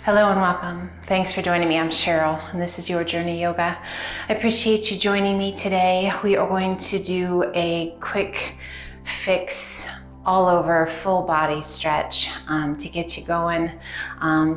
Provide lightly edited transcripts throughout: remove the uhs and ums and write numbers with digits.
Hello and welcome. Thanks for joining me. I'm Cheryl, and this is Your Journey Yoga. I appreciate you joining me today. We are going to do a quick fix all over full body stretch to get you going.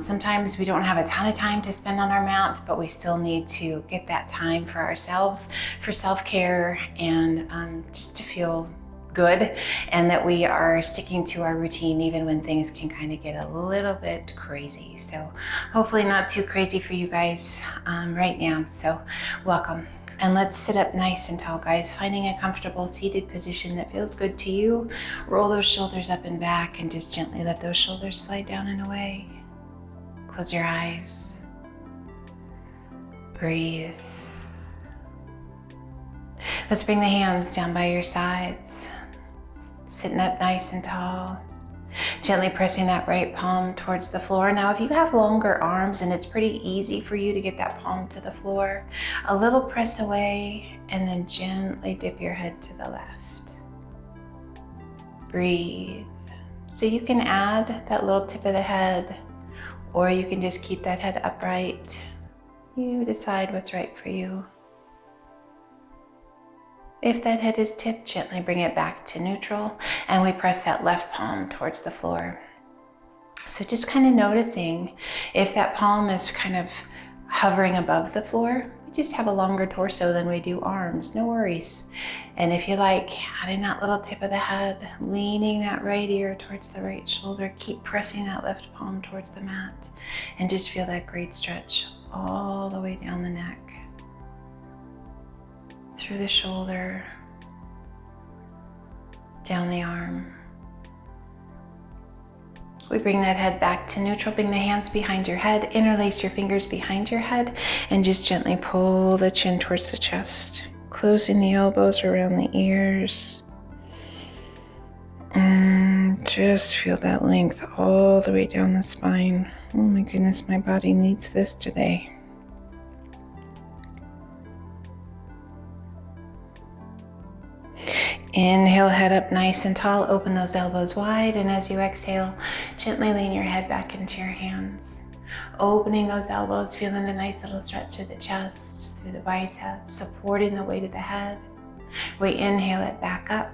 Sometimes we don't have a ton of time to spend on our mat, but we still need to get that time for ourselves, for self-care, and just to feel good, and that we are sticking to our routine even when things can kind of get a little bit crazy. So hopefully not too crazy for you guys right now. So welcome. And let's sit up nice and tall, guys, finding a comfortable seated position that feels good to you. Roll those shoulders up and back and just gently let those shoulders slide down and away. Close your eyes. Breathe. Let's bring the hands down by your sides. Sitting up nice and tall, gently pressing that right palm towards the floor. Now, if you have longer arms and it's pretty easy for you to get that palm to the floor, a little press away and then gently dip your head to the left. Breathe. So you can add that little tip of the head, or you can just keep that head upright. You decide what's right for you. If that head is tipped, gently bring it back to neutral, and we press that left palm towards the floor. So just kind of noticing if that palm is kind of hovering above the floor. We just have a longer torso than we do arms, no worries. And if you like, adding that little tip of the head, leaning that right ear towards the right shoulder, keep pressing that left palm towards the mat, and just feel that great stretch all the way down the neck, through the shoulder, down the arm. We bring that head back to neutral. Bring the hands behind your head, interlace your fingers behind your head, and just gently pull the chin towards the chest, closing the elbows around the ears. Just feel that length all the way down the spine. Oh my goodness, my body needs this today. Inhale, head up nice and tall, open those elbows wide, and as you exhale, gently lean your head back into your hands. Opening those elbows, feeling a nice little stretch of the chest, through the biceps, supporting the weight of the head. We inhale it back up,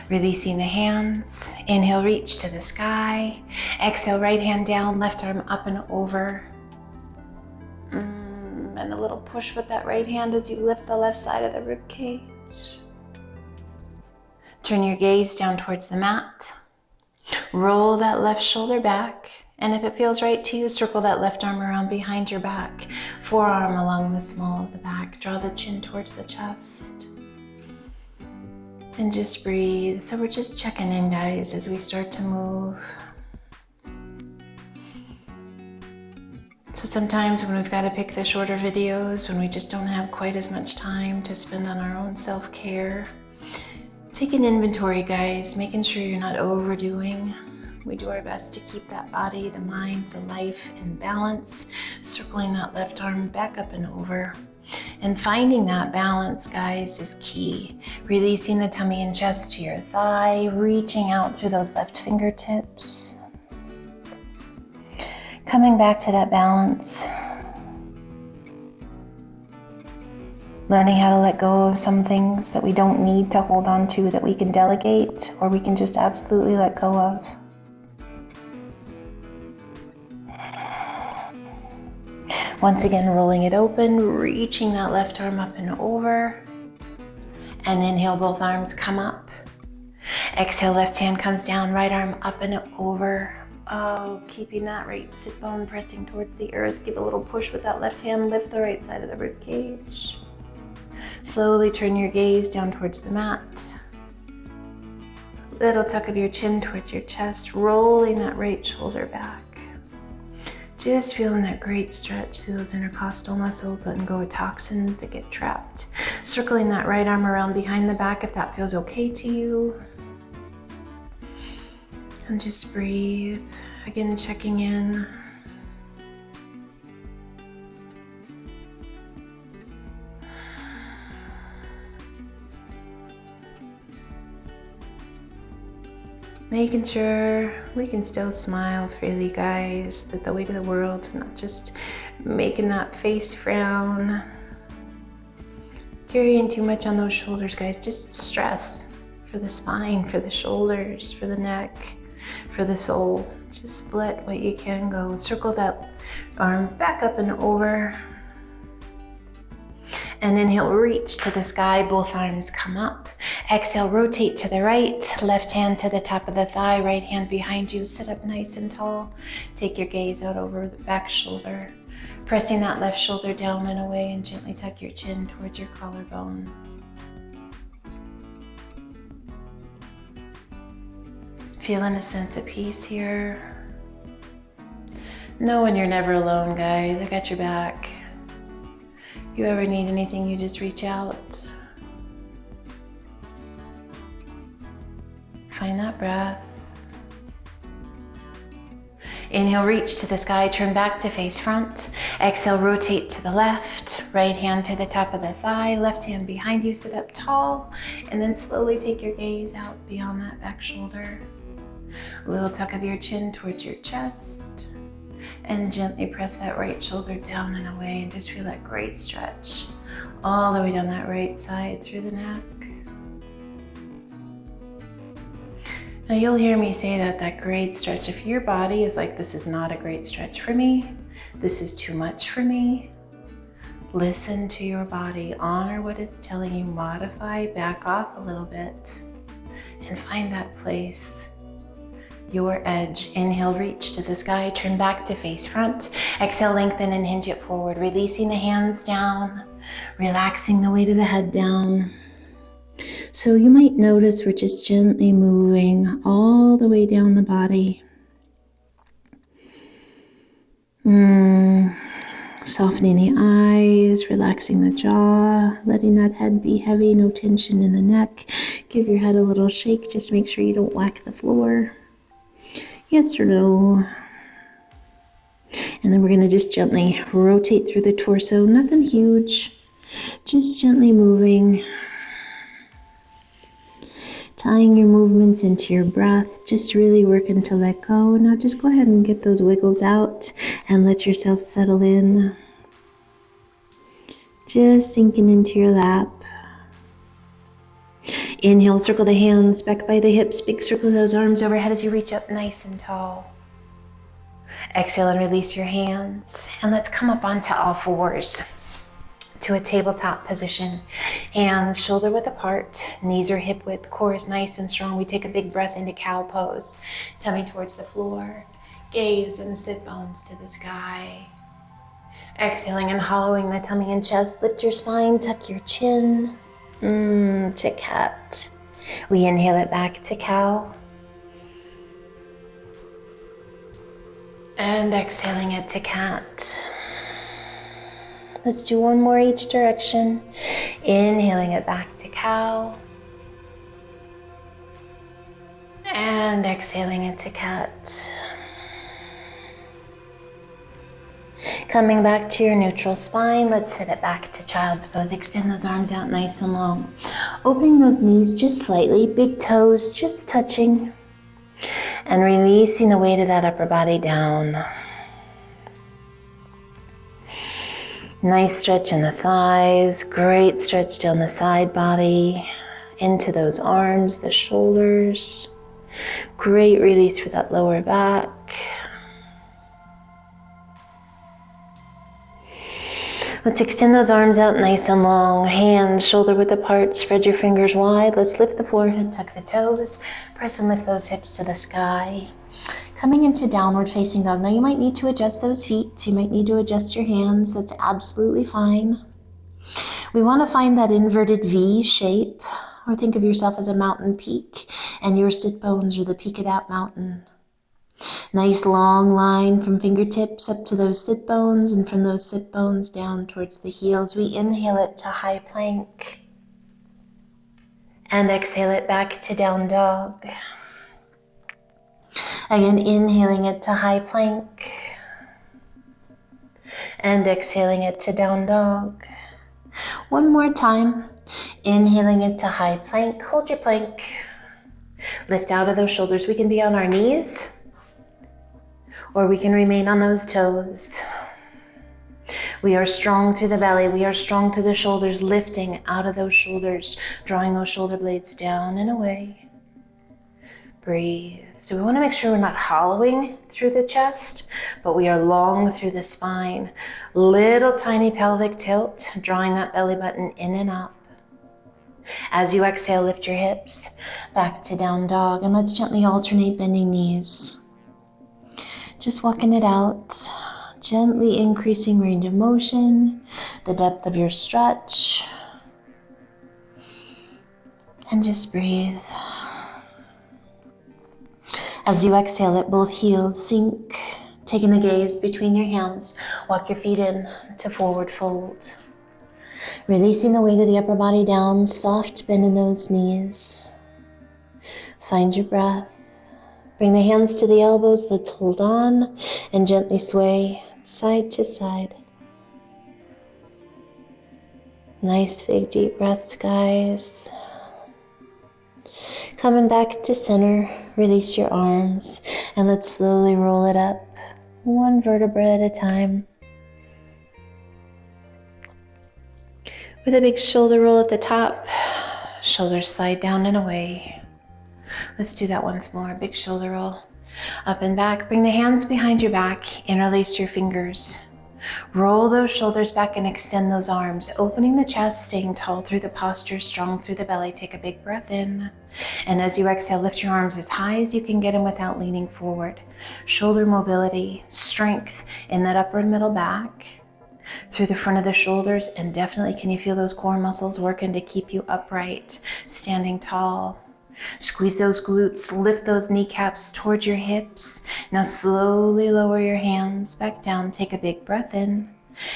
releasing the hands. Inhale, reach to the sky. Exhale, right hand down, left arm up and over. And a little push with that right hand as you lift the left side of the rib cage. Turn your gaze down towards the mat. Roll that left shoulder back, and if it feels right to you, circle that left arm around behind your back, forearm along the small of the back. Draw the chin towards the chest, and just breathe. So we're just checking in, guys, as we start to move. So sometimes when we've got to pick the shorter videos, when we just don't have quite as much time to spend on our own self-care, take an inventory, guys, making sure you're not overdoing. We do our best to keep that body, the mind, the life in balance, circling that left arm back up and over. And finding that balance, guys, is key. Releasing the tummy and chest to your thigh, reaching out through those left fingertips. Coming back to that balance. Learning how to let go of some things that we don't need to hold on to, that we can delegate or we can just absolutely let go of. Once again, rolling it open, reaching that left arm up and over. And inhale, both arms come up. Exhale, left hand comes down, right arm up and over. Oh, keeping that right sit bone pressing towards the earth. Give a little push with that left hand, lift the right side of the rib cage. Slowly turn your gaze down towards the mat. Little tuck of your chin towards your chest, rolling that right shoulder back. Just feeling that great stretch through those intercostal muscles, letting go of toxins that get trapped. Circling that right arm around behind the back if that feels okay to you. And just breathe. Again, checking in. Making sure we can still smile freely, guys, that the weight of the world's not just making that face frown. Carrying too much on those shoulders, guys, just stress for the spine, for the shoulders, for the neck, for the soul. Just let what you can go. Circle that arm back up and over. And inhale, reach to the sky, both arms come up. Exhale, rotate to the right, left hand to the top of the thigh, right hand behind you. Sit up nice and tall. Take your gaze out over the back shoulder. Pressing that left shoulder down and away, and gently tuck your chin towards your collarbone. Feeling a sense of peace here. Knowing you're never alone, guys. I got your back. If you ever need anything, you just reach out. Find that breath. Inhale, reach to the sky, turn back to face front. Exhale, rotate to the left, right hand to the top of the thigh, left hand behind you, sit up tall, and then slowly take your gaze out beyond that back shoulder. A little tuck of your chin towards your chest, and gently press that right shoulder down and away, and just feel that great stretch all the way down that right side through the neck. Now you'll hear me say that great stretch. If your body is like, this is not a great stretch for me, this is too much for me, listen to your body, honor what it's telling you, modify, back off a little bit, and find that place, your edge. Inhale, reach to the sky, turn back to face front. Exhale, lengthen and hinge it forward, releasing the hands down, relaxing the weight of the head down. So you might notice we're just gently moving all the way down the body. Softening the eyes, relaxing the jaw, letting that head be heavy, no tension in the neck. Give your head a little shake, just make sure you don't whack the floor. Yes or no? And then we're going to just gently rotate through the torso, nothing huge, just gently moving. Tying your movements into your breath, just really working to let go. Now just go ahead and get those wiggles out and let yourself settle in. Just sinking into your lap. Inhale, circle the hands back by the hips, big circle those arms overhead as you reach up nice and tall. Exhale and release your hands, and let's come up onto all fours to a tabletop position. Hands shoulder width apart, knees are hip width, core is nice and strong. We take a big breath into cow pose, tummy towards the floor, gaze and sit bones to the sky. Exhaling and hollowing the tummy and chest, lift your spine, tuck your chin, to cat. We inhale it back to cow, and exhaling it to cat. Let's do one more each direction. Inhaling it back to cow. And exhaling it to cat. Coming back to your neutral spine, let's sit it back to child's pose. Extend those arms out nice and long. Opening those knees just slightly, big toes just touching. And releasing the weight of that upper body down. Nice stretch in the thighs, great stretch down the side body, into those arms, the shoulders. Great release for that lower back. Let's extend those arms out nice and long, hands shoulder width apart, spread your fingers wide. Let's lift the forehead, tuck the toes, press and lift those hips to the sky. Coming into downward facing dog. Now you might need to adjust those feet. You might need to adjust your hands. That's absolutely fine. We want to find that inverted V shape, or think of yourself as a mountain peak, and your sit bones are the peak of that mountain. Nice long line from fingertips up to those sit bones, and from those sit bones down towards the heels. We inhale it to high plank, and exhale it back to down dog. Again, inhaling it to high plank and exhaling it to down dog. One more time. Inhaling it to high plank. Hold your plank. Lift out of those shoulders. We can be on our knees, or we can remain on those toes. We are strong through the belly. We are strong through the shoulders, lifting out of those shoulders, drawing those shoulder blades down and away. Breathe. So we want to make sure we're not hollowing through the chest, but we are long through the spine. Little tiny pelvic tilt, drawing that belly button in and up. As you exhale, lift your hips back to down dog, and let's gently alternate bending knees. Just walking it out, gently increasing range of motion, the depth of your stretch, and just breathe. As you exhale, let both heels sink, taking the gaze between your hands. Walk your feet in to forward fold. Releasing the weight of the upper body down, soft bend in those knees. Find your breath. Bring the hands to the elbows, let's hold on and gently sway side to side. Nice big deep breaths, guys. Coming back to center, release your arms and let's slowly roll it up, one vertebra at a time. With a big shoulder roll at the top, shoulders slide down and away. Let's do that once more. Big shoulder roll, up and back. Bring the hands behind your back, interlace your fingers. Roll those shoulders back and extend those arms, opening the chest, staying tall through the posture, strong through the belly. Take a big breath in. And as you exhale, lift your arms as high as you can get them without leaning forward. Shoulder mobility, strength in that upper and middle back, through the front of the shoulders, and definitely can you feel those core muscles working to keep you upright, standing tall. Squeeze those glutes, lift those kneecaps towards your hips. Now slowly lower your hands back down. Take a big breath in.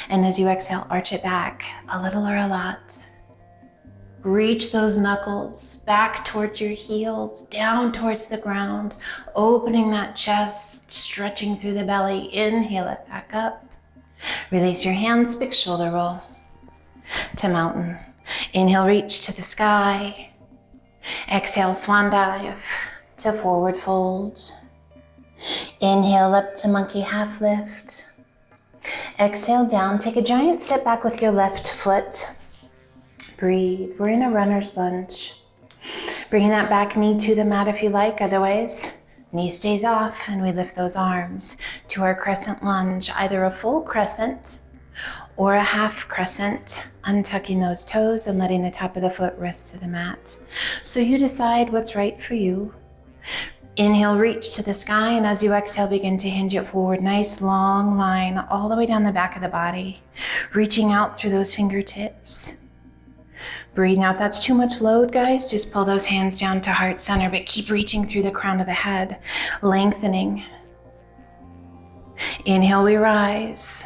And as you exhale, arch it back, a little or a lot. Reach those knuckles back towards your heels, down towards the ground, opening that chest, stretching through the belly. Inhale it back up. Release your hands, big shoulder roll to mountain. Inhale, reach to the sky. Exhale, swan dive to forward fold. Inhale up to monkey half lift. Exhale down, take a giant step back with your left foot. Breathe, we're in a runner's lunge. Bringing that back knee to the mat if you like, otherwise knee stays off and we lift those arms to our crescent lunge, either a full crescent or a half crescent, untucking those toes and letting the top of the foot rest to the mat. So you decide what's right for you. Inhale, reach to the sky, and as you exhale, begin to hinge it forward. Nice long line all the way down the back of the body, reaching out through those fingertips. Breathe. Now if that's too much load, guys, just pull those hands down to heart center, but keep reaching through the crown of the head, lengthening. Inhale, we rise.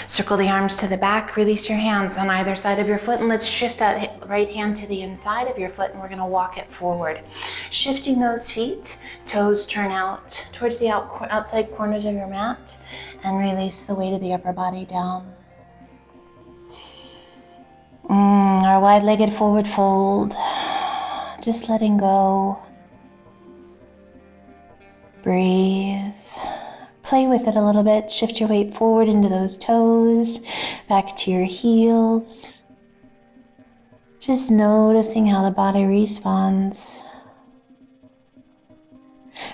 Circle the arms to the back, release your hands on either side of your foot, and let's shift that right hand to the inside of your foot, and we're going to walk it forward. Shifting those feet, toes turn out towards the outside corners of your mat, and release the weight of the upper body down. Our wide-legged forward fold, just letting go. Breathe. Play with it a little bit. Shift your weight forward into those toes, back to your heels. Just noticing how the body responds.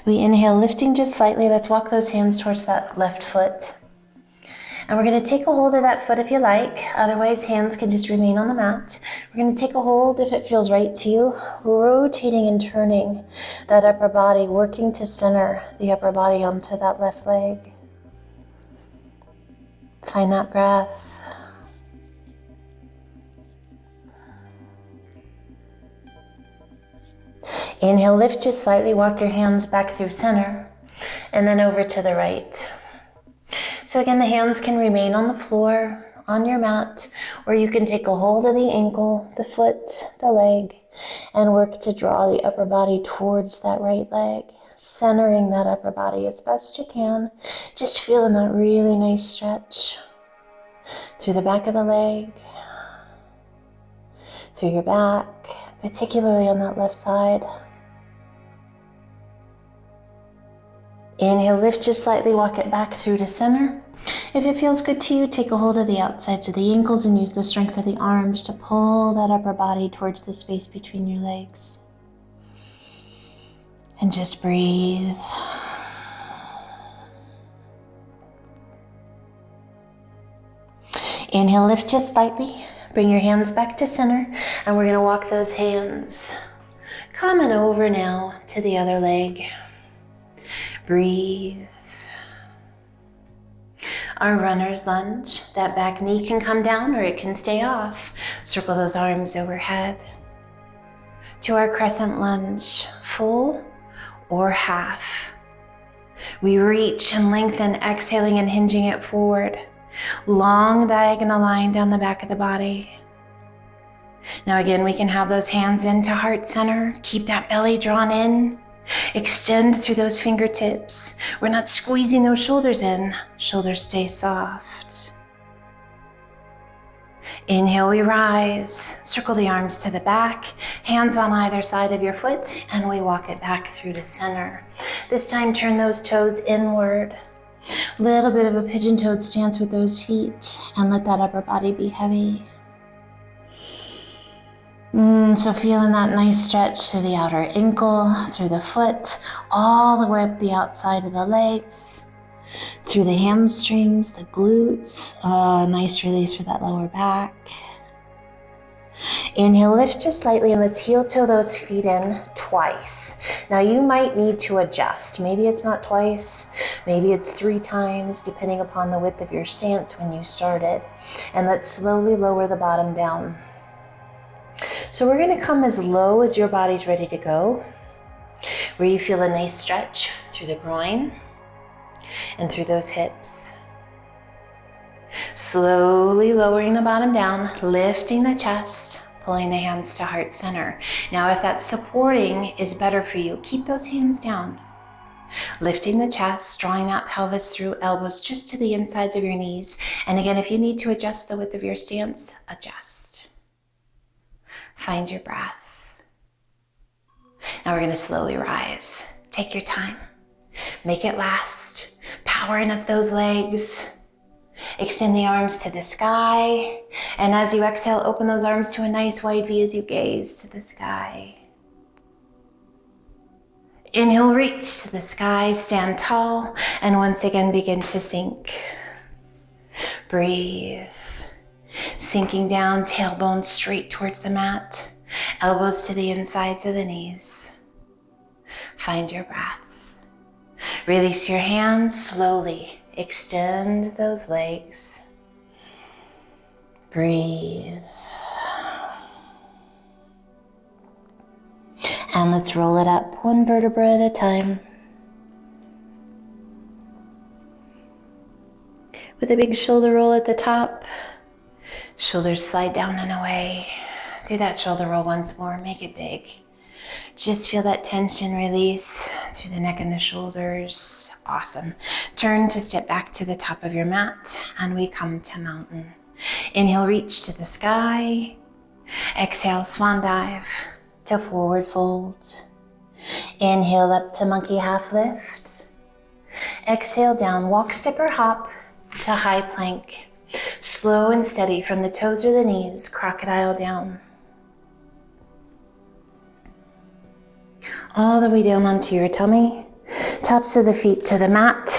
We inhale, lifting just slightly. Let's walk those hands towards that left foot. And we're going to take a hold of that foot if you like. Otherwise, hands can just remain on the mat. We're going to take a hold if it feels right to you, rotating and turning that upper body, working to center the upper body onto that left leg. Find that breath. Inhale, lift just slightly, walk your hands back through center, and then over to the right. So again, the hands can remain on the floor, on your mat, or you can take a hold of the ankle, the foot, the leg, and work to draw the upper body towards that right leg, centering that upper body as best you can, just feeling that really nice stretch through the back of the leg, through your back, particularly on that left side. Inhale, lift just slightly, walk it back through to center. If it feels good to you, take a hold of the outsides of the ankles and use the strength of the arms to pull that upper body towards the space between your legs. And just breathe. Inhale, lift just slightly. Bring your hands back to center, and we're going to walk those hands coming over now to the other leg. Breathe. Our runner's lunge. That back knee can come down or it can stay off. Circle those arms overhead. To our crescent lunge, full or half. We reach and lengthen, exhaling and hinging it forward. Long diagonal line down the back of the body. Now again, we can have those hands into heart center. Keep that belly drawn in. Extend through those fingertips. We're not squeezing those shoulders in. Shoulders stay soft. Inhale, we rise. Circle the arms to the back. Hands on either side of your foot, and we walk it back through to center. This time, turn those toes inward. Little bit of a pigeon-toed stance with those feet, and let that upper body be heavy. So feeling that nice stretch to the outer ankle, through the foot, all the way up the outside of the legs, through the hamstrings, the glutes. Nice release for that lower back. Inhale, lift just slightly, and let's heel toe those feet in twice. Now you might need to adjust. Maybe it's not twice, maybe it's 3 times, depending upon the width of your stance when you started. And let's slowly lower the bottom down. So we're going to come as low as your body's ready to go, where you feel a nice stretch through the groin and through those hips. Slowly lowering the bottom down, lifting the chest, pulling the hands to heart center. Now if that supporting is better for you, keep those hands down. Lifting the chest, drawing that pelvis through, elbows just to the insides of your knees. And again, if you need to adjust the width of your stance, adjust. Find your breath. Now we're going to slowly rise. Take your time. Make it last. Powering up those legs. Extend the arms to the sky. And as you exhale, open those arms to a nice wide V as you gaze to the sky. Inhale, reach to the sky, stand tall, and once again begin to sink. Breathe. Sinking down, tailbone straight towards the mat, elbows to the insides of the knees. Find your breath. Release your hands slowly. Extend those legs. Breathe. And let's roll it up 1 vertebra at a time. With a big shoulder roll at the top. Shoulders slide down and away. Do that shoulder roll once more. Make it big. Just feel that tension release through the neck and the shoulders. Awesome. Turn to step back to the top of your mat, and we come to mountain. Inhale, reach to the sky. Exhale, swan dive to forward fold. Inhale, up to monkey half lift. Exhale, down walk, step, or hop to high plank. Slow and steady from the toes or the knees, crocodile down. All the way down onto your tummy, tops of the feet to the mat,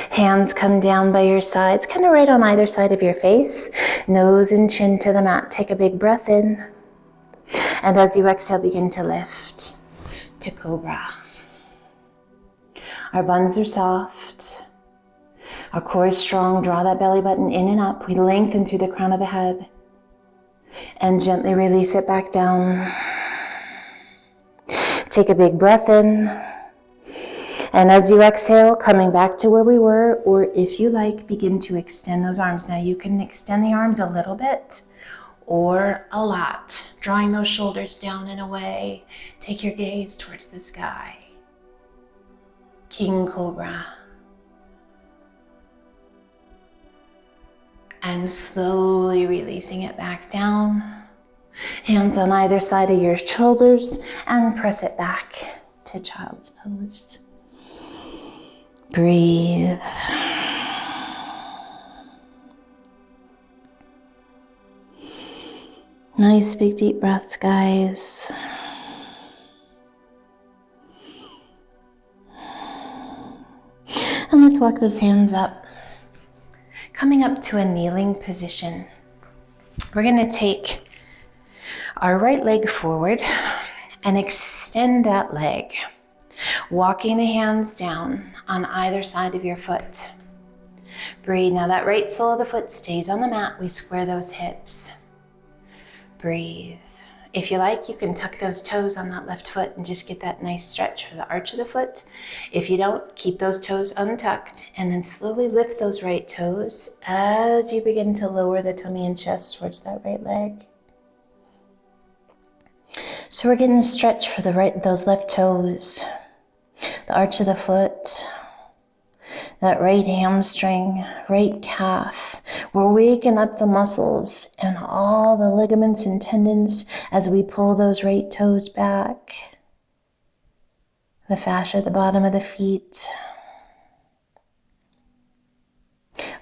hands come down by your sides, kind of right on either side of your face, nose and chin to the mat. Take a big breath in, and as you exhale, begin to lift to cobra. Our buns are soft. Our core is strong. Draw that belly button in and up. We lengthen through the crown of the head and gently release it back down. Take a big breath in. And as you exhale, coming back to where we were, or if you like, begin to extend those arms. Now you can extend the arms a little bit or a lot, drawing those shoulders down and away. Take your gaze towards the sky. King Cobra. And slowly releasing it back down. Hands on either side of your shoulders and press it back to child's pose. Breathe. Nice big deep breaths, guys. And let's walk those hands up. Coming up to a kneeling position. We're going to take our right leg forward and extend that leg, walking the hands down on either side of your foot. Breathe. Now that right sole of the foot stays on the mat. We square those hips. Breathe. If you like, you can tuck those toes on that left foot and just get that nice stretch for the arch of the foot. If you don't, keep those toes untucked and then slowly lift those right toes as you begin to lower the tummy and chest towards that right leg. So we're getting a stretch for those left toes, the arch of the foot, that right hamstring, right calf. We're waking up the muscles and all the ligaments and tendons as we pull those right toes back. The fascia at the bottom of the feet.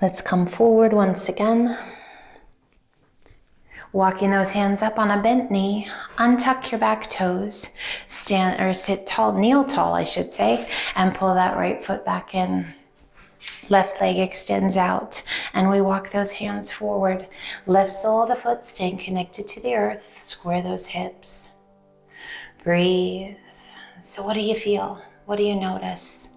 Let's come forward once again. Walking those hands up on a bent knee, untuck your back toes, stand or sit tall, kneel tall, I should say, and pull that right foot back in. Left leg extends out, and we walk those hands forward. Left sole of the foot staying connected to the earth. Square those hips. Breathe. So what do you feel? What do you notice?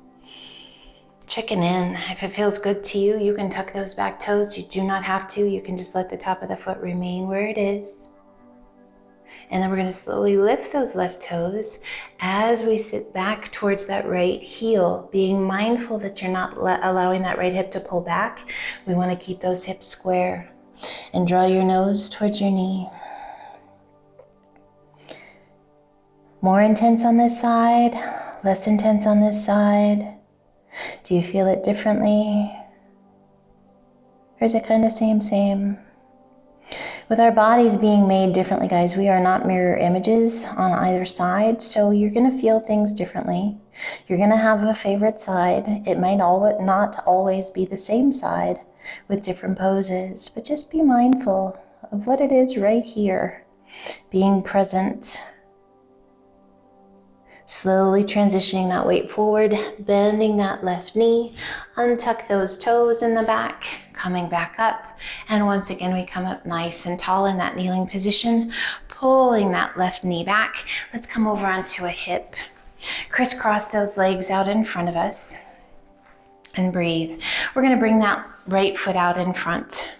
Checking in. If it feels good to you, you can tuck those back toes. You do not have to. You can just let the top of the foot remain where it is. And then we're going to slowly lift those left toes as we sit back towards that right heel, being mindful that you're not allowing that right hip to pull back. We want to keep those hips square. And draw your nose towards your knee. More intense on this side, less intense on this side. Do you feel it differently? Or is it kind of same? With our bodies being made differently, guys, we are not mirror images on either side, so you're going to feel things differently. You're going to have a favorite side. It might not always be the same side with different poses, but just be mindful of what it is right here, being present. Slowly transitioning that weight forward, bending that left knee, untuck those toes in the back, coming back up, and once again we come up nice and tall in that kneeling position, pulling that left knee back. Let's come over onto a hip. Crisscross those legs out in front of us, and breathe. We're going to bring that right foot out in front.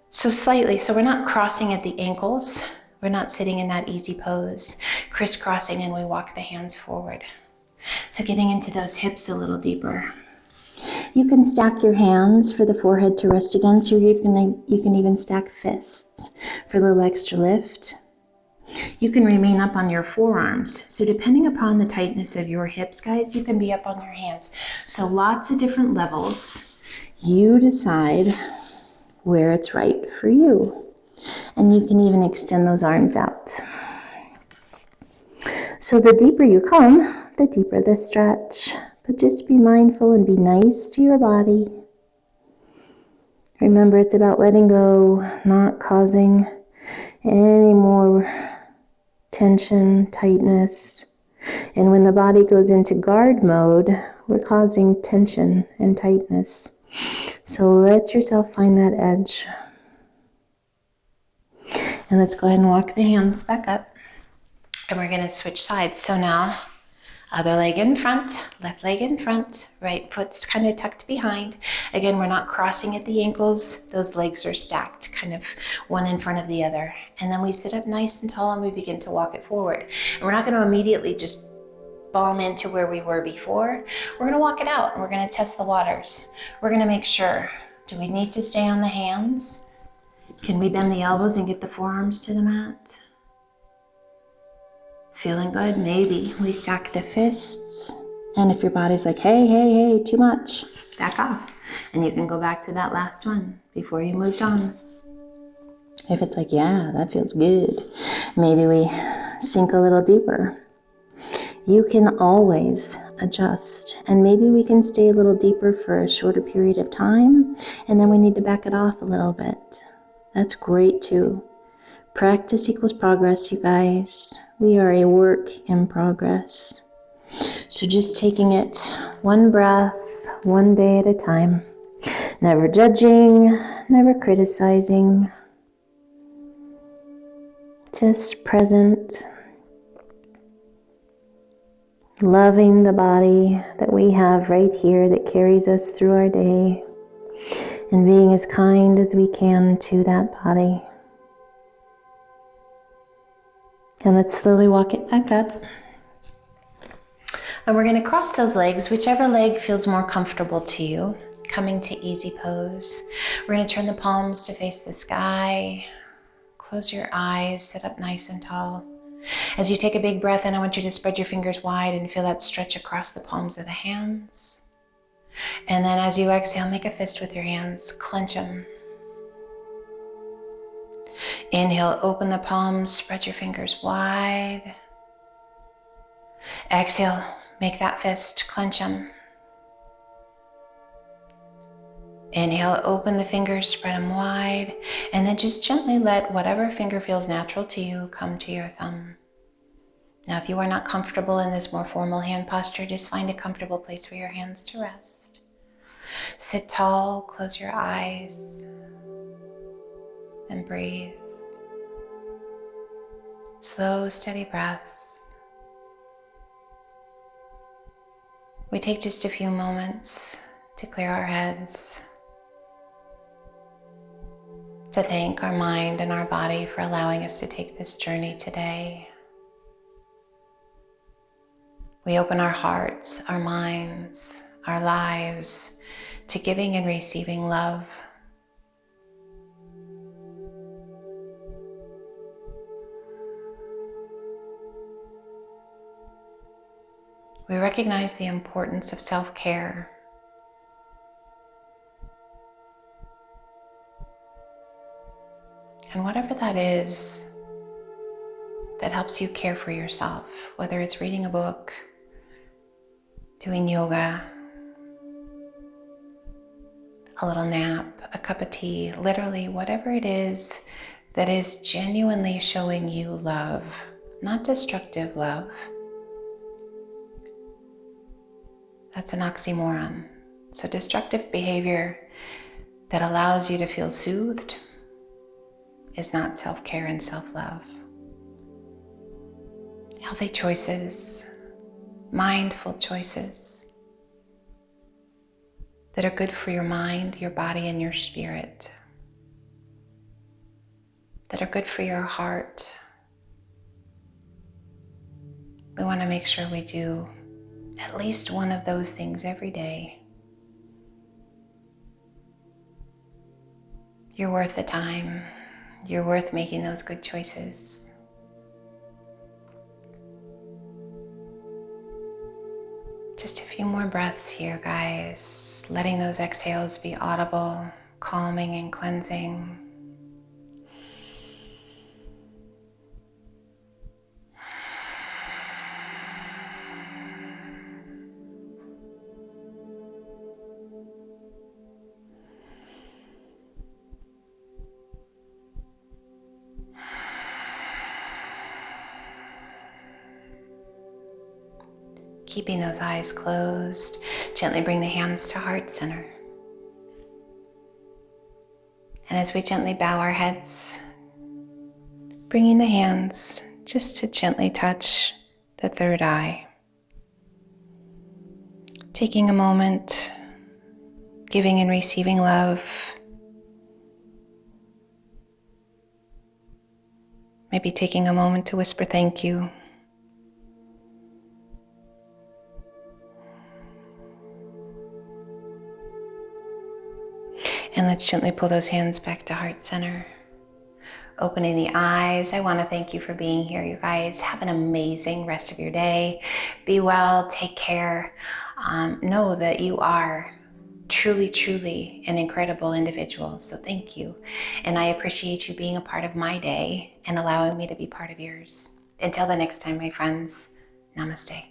So slightly, so we're not crossing at the ankles. We're not sitting in that easy pose, crisscrossing, and we walk the hands forward. So getting into those hips a little deeper. You can stack your hands for the forehead to rest against, or you can even stack fists for a little extra lift. You can remain up on your forearms. So depending upon the tightness of your hips, guys, you can be up on your hands. So lots of different levels. You decide where it's right for you. And you can even extend those arms out. So the deeper you come, the deeper the stretch. But just be mindful and be nice to your body. Remember, it's about letting go, not causing any more tension, tightness. And when the body goes into guard mode, we're causing tension and tightness. So let yourself find that edge. And let's go ahead and walk the hands back up. And we're going to switch sides. So now, other leg in front, left leg in front, right foot's kind of tucked behind. Again, we're not crossing at the ankles. Those legs are stacked, kind of one in front of the other. And then we sit up nice and tall and we begin to walk it forward. And we're not going to immediately just bomb into where we were before. We're going to walk it out and we're going to test the waters. We're going to make sure, do we need to stay on the hands? Can we bend the elbows and get the forearms to the mat? Feeling good? Maybe. We stack the fists. And if your body's like, hey, too much, back off. And you can go back to that last one before you moved on. If it's like, yeah, that feels good, maybe we sink a little deeper. You can always adjust, and maybe we can stay a little deeper for a shorter period of time, and then we need to back it off a little bit. That's great too. Practice equals progress, you guys. We are a work in progress. So just taking it one breath, one day at a time. Never judging, never criticizing. Just present. Loving the body that we have right here that carries us through our day. And being as kind as we can to that body. And let's slowly walk it back up. And we're going to cross those legs, whichever leg feels more comfortable to you. Coming to easy pose. We're going to turn the palms to face the sky. Close your eyes, sit up nice and tall. As you take a big breath in, I want you to spread your fingers wide and feel that stretch across the palms of the hands. And then as you exhale, make a fist with your hands, clench them. Inhale, open the palms, spread your fingers wide. Exhale, make that fist, clench them. Inhale, open the fingers, spread them wide, and then just gently let whatever finger feels natural to you come to your thumb. Now, if you are not comfortable in this more formal hand posture, just find a comfortable place for your hands to rest. Sit tall, close your eyes, and breathe. Slow, steady breaths. We take just a few moments to clear our heads, to thank our mind and our body for allowing us to take this journey today. We open our hearts, our minds, our lives to giving and receiving love. We recognize the importance of self-care. And whatever that is that helps you care for yourself, whether it's reading a book, doing yoga, a little nap, a cup of tea, literally whatever it is that is genuinely showing you love, not destructive love. That's an oxymoron. So destructive behavior that allows you to feel soothed is not self-care and self-love. Healthy choices, mindful choices that are good for your mind, your body, and your spirit, that are good for your heart. We want to make sure we do at least one of those things every day. You're worth the time. You're worth making those good choices. Just a few more breaths here, guys. Letting those exhales be audible, calming and cleansing. Keeping those eyes closed, gently bring the hands to heart center. And as we gently bow our heads, bringing the hands just to gently touch the third eye. Taking a moment, giving and receiving love. Maybe taking a moment to whisper thank you. And let's gently pull those hands back to heart center. Opening the eyes. I want to thank you for being here, you guys. Have an amazing rest of your day. Be well, take care. Know that you are truly, truly an incredible individual. So thank you. And I appreciate you being a part of my day and allowing me to be part of yours. Until the next time, my friends, namaste.